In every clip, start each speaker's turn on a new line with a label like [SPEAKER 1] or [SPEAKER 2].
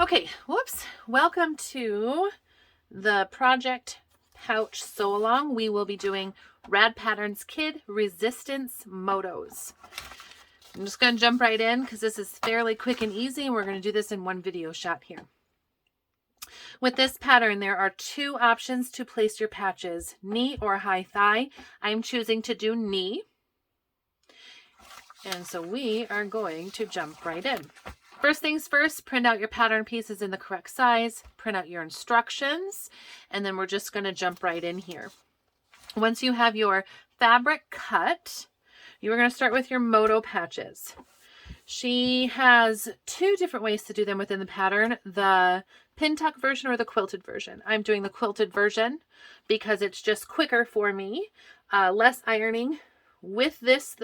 [SPEAKER 1] Okay, whoops. Welcome to the Project Pouch Sew Along. We will be doing Rad Patterns Kid Resistance Motos. I'm just going to jump right in because this is fairly quick and easy, and we're going to do this in one video shot here. With this pattern, there are two options to place your patches, knee or high thigh. I'm choosing to do knee. And so we are going to jump right in. First things first, print out your pattern pieces in the correct size, print out your instructions, and then we're just going to jump right in here. Once you have your fabric cut, you are going to start with your moto patches. She has two different ways to do them within the pattern, the pin tuck version or the quilted version. I'm doing the quilted version because it's just quicker for me, less ironing. With this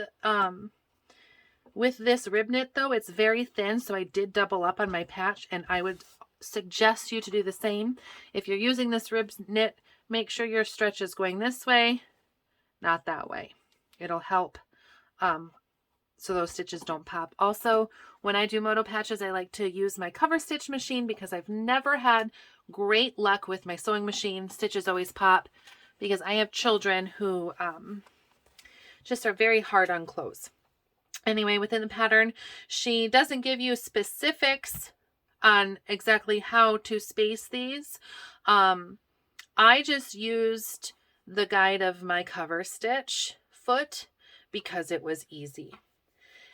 [SPEAKER 1] rib knit though, it's very thin, so I did double up on my patch, and I would suggest you to do the same. If you're using this rib knit, make sure your stretch is going this way, not that way. It'll help so those stitches don't pop. Also, when I do moto patches, I like to use my cover stitch machine because I've never had great luck with my sewing machine. Stitches always pop because I have children who just are very hard on clothes. Anyway, within the pattern, she doesn't give you specifics on exactly how to space these. I just used the guide of my cover stitch foot because it was easy.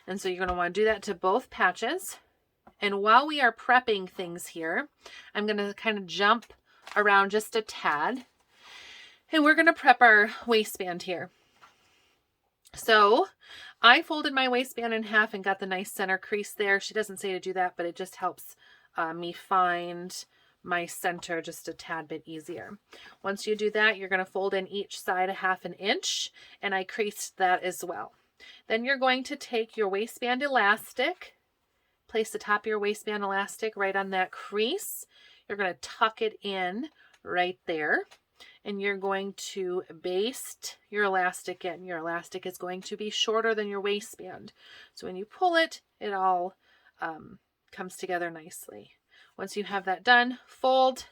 [SPEAKER 1] And so you're going to want to do that to both patches. And while we are prepping things here, I'm going to kind of jump around just a tad. And we're going to prep our waistband here. So I folded my waistband in half and got the nice center crease there. She doesn't say to do that, but it just helps me find my center just a tad bit easier. Once you do that, you're going to fold in each side a 1/2 inch, and I creased that as well. Then you're going to take your waistband elastic, place the top of your waistband elastic right on that crease. You're going to tuck it in right there. And you're going to baste your elastic in. Your elastic is going to be shorter than your waistband. So when you pull it, it all comes together nicely. Once you have that done, fold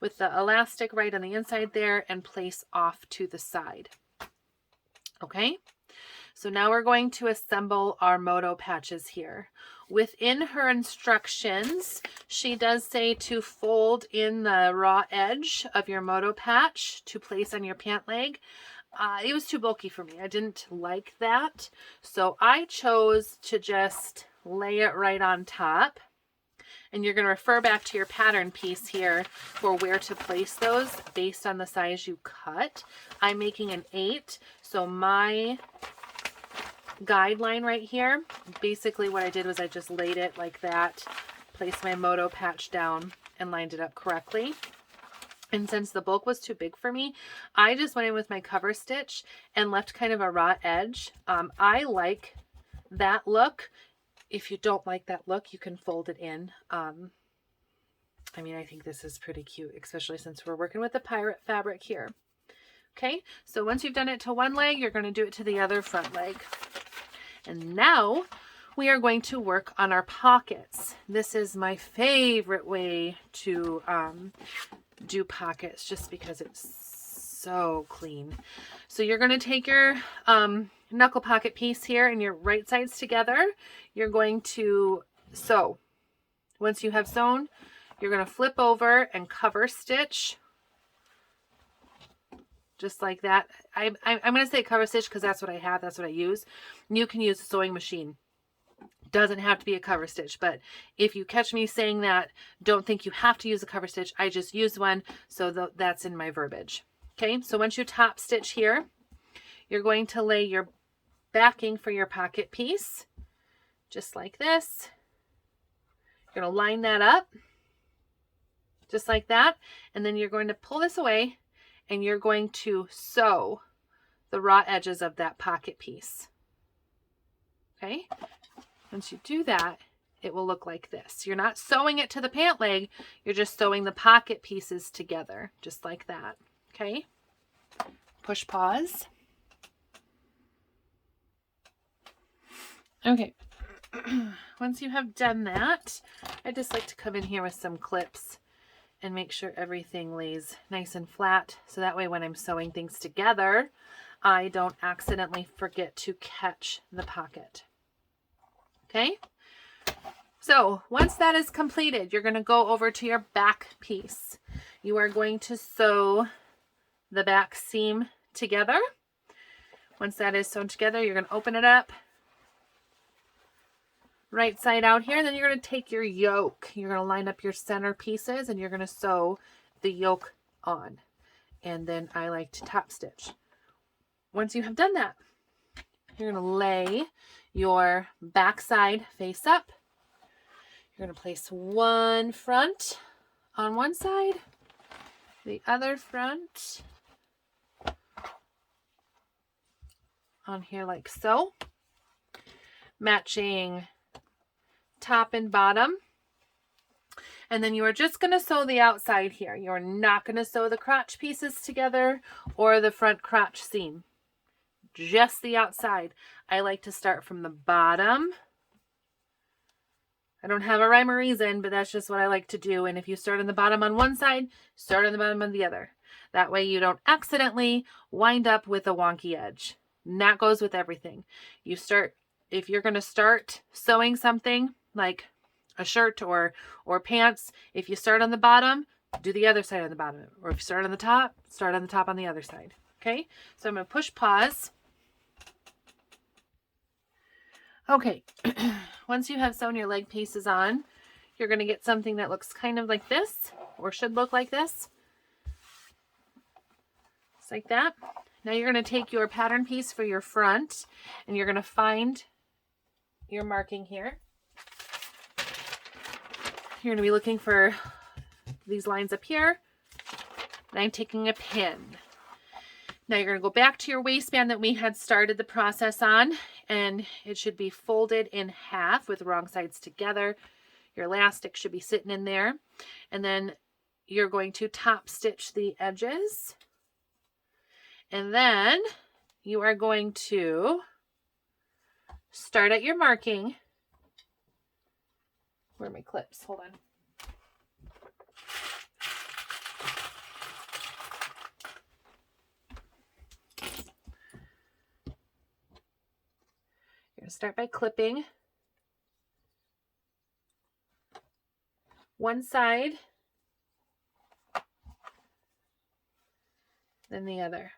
[SPEAKER 1] with the elastic right on the inside there and place off to the side. Okay, so now we're going to assemble our moto patches here. Within her instructions, she does say to fold in the raw edge of your moto patch to place on your pant leg. It was too bulky for me. I didn't like that. So I chose to just lay it right on top. And you're going to refer back to your pattern piece here for where to place those based on the size you cut. I'm making an 8, so my guideline right here, basically what I did was I just laid it like that, placed my moto patch down and lined it up correctly. And since the bulk was too big for me, I just went in with my cover stitch and left kind of a raw edge. I like that look. If you don't like that look, you can fold it in. I mean, I think this is pretty cute, especially since we're working with the pirate fabric here. Okay, so once you've done it to one leg, you're going to do it to the other front leg. And now we are going to work on our pockets. This is my favorite way to do pockets just because it's so clean. So you're going to take your knuckle pocket piece here and your right sides together. You're going to sew. Once you have sewn, you're going to flip over and cover stitch just like that. I'm going to say cover stitch because that's what I have. That's what I use. You can use a sewing machine. Doesn't have to be a cover stitch, but if you catch me saying that, don't think you have to use a cover stitch. I just used one, so that's in my verbiage. Okay, so once you top stitch here, you're going to lay your backing for your pocket piece just like this. You're going to line that up just like that, and then you're going to pull this away and you're going to sew the raw edges of that pocket piece. Okay, once you do that, it will look like this. You're not sewing it to the pant leg, you're just sewing the pocket pieces together just like that. Okay, push pause. Okay, once you have done that, I just like to come in here with some clips and make sure everything lays nice and flat. So that way when I'm sewing things together, I don't accidentally forget to catch the pocket. Okay. So once that is completed, you're going to go over to your back piece. You are going to sew the back seam together. Once that is sewn together, you're going to open it up right side out here. And then you're going to take your yoke. You're going to line up your center pieces and you're going to sew the yoke on. And then I like to top stitch. Once you have done that, you're going to lay your back side face up. You're going to place one front on one side, the other front on here like so, matching top and bottom. And then you are just going to sew the outside here. You're not going to sew the crotch pieces together or the front crotch seam, just the outside. I like to start from the bottom. I don't have a rhyme or reason, but that's just what I like to do. And if you start on the bottom on one side, start on the bottom on the other. That way you don't accidentally wind up with a wonky edge. And that goes with everything. You start, if you're going to start sewing something like a shirt or pants, if you start on the bottom, do the other side on the bottom. Or if you start on the top, start on the top on the other side. Okay, so I'm going to push pause. Okay, once you have sewn your leg pieces on, you're going to get something that looks kind of like this, or should look like this. Just like that. Now you're going to take your pattern piece for your front, and you're going to find your marking here. You're going to be looking for these lines up here, and I'm taking a pin. Now you're going to go back to your waistband that we had started the process on, and it should be folded in half with the wrong sides together. Your elastic should be sitting in there. And then you're going to top stitch the edges. And then you are going to start at your marking. Where are my clips? Hold on. You're going to start by clipping one side, then the other.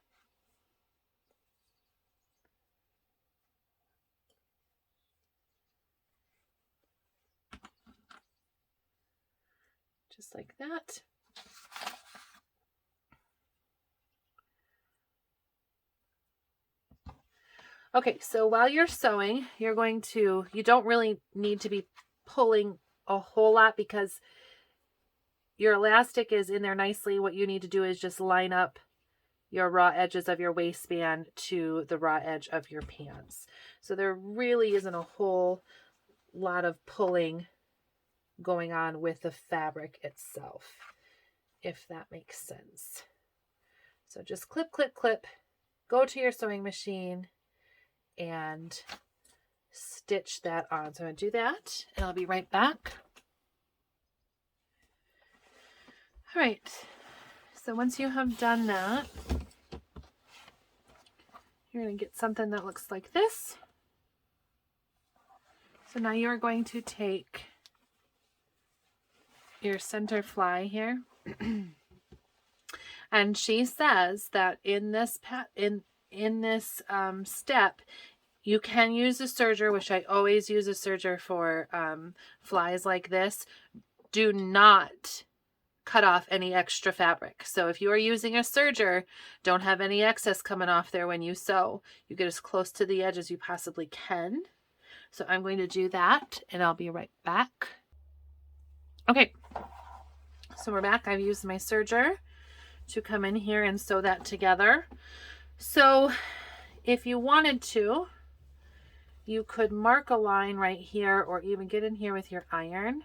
[SPEAKER 1] Just like that. Okay, so while you're sewing, you don't really need to be pulling a whole lot because your elastic is in there nicely. What you need to do is just line up your raw edges of your waistband to the raw edge of your pants. So there really isn't a whole lot of pulling going on with the fabric itself, if that makes sense. So just clip, clip, clip, go to your sewing machine and stitch that on. So I'm going to do that and I'll be right back. All right, so once you have done that, you're going to get something that looks like this. So now you're going to take your center fly here. And she says that in this step, you can use a serger, which I always use a serger for flies like this. Do not cut off any extra fabric. So if you are using a serger, don't have any excess coming off there when you sew. You get as close to the edge as you possibly can. So I'm going to do that and I'll be right back. Okay, so we're back. I've used my serger to come in here and sew that together. So if you wanted to, you could mark a line right here or even get in here with your iron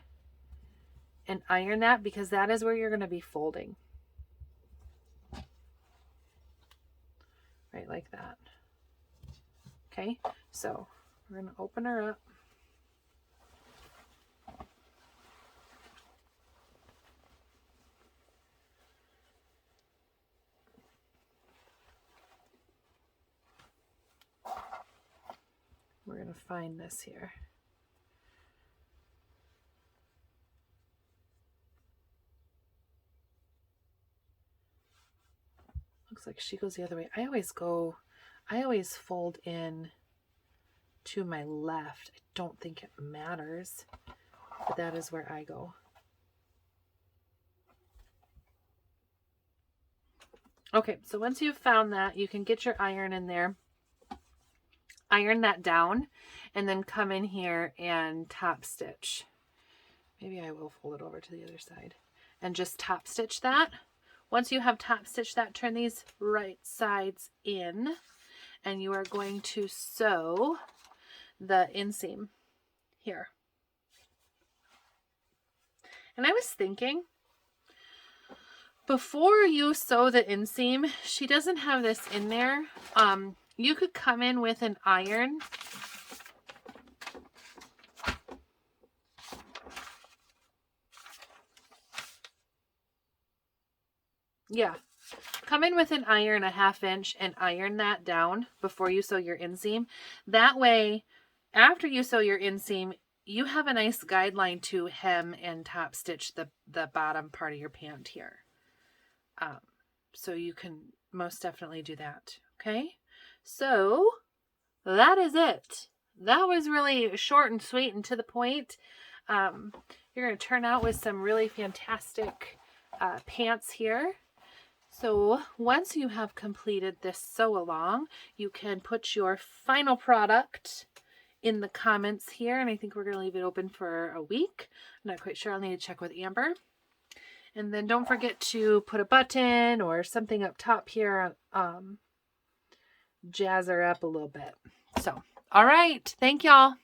[SPEAKER 1] and iron that, because that is where you're going to be folding. Right like that. Okay, so we're going to open her up. to find this here. Looks like she goes the other way. I always fold in to my left. I don't think it matters, but that is where I go. Okay, so once you've found that, you can get your iron in there, iron that down, and then come in here and top stitch. Maybe I will fold it over to the other side and just top stitch that. Once you have top stitched that, turn these right sides in, and you are going to sew the inseam here. And I was thinking, before you sew the inseam, she doesn't have this in there. You could come in with an iron. Yeah. Come in with an iron, a 1/2 inch, and iron that down before you sew your inseam. That way, after you sew your inseam, you have a nice guideline to hem and top stitch the bottom part of your pant here. So you can most definitely do that. Okay, so that is it. That was really short and sweet and to the point. You're going to turn out with some really fantastic pants here. So once you have completed this sew along, you can put your final product in the comments here. And I think we're going to leave it open for a week. I'm not quite sure. I'll need to check with Amber. And then don't forget to put a button or something up top here. Jazz her up a little bit. So, all right. Thank y'all.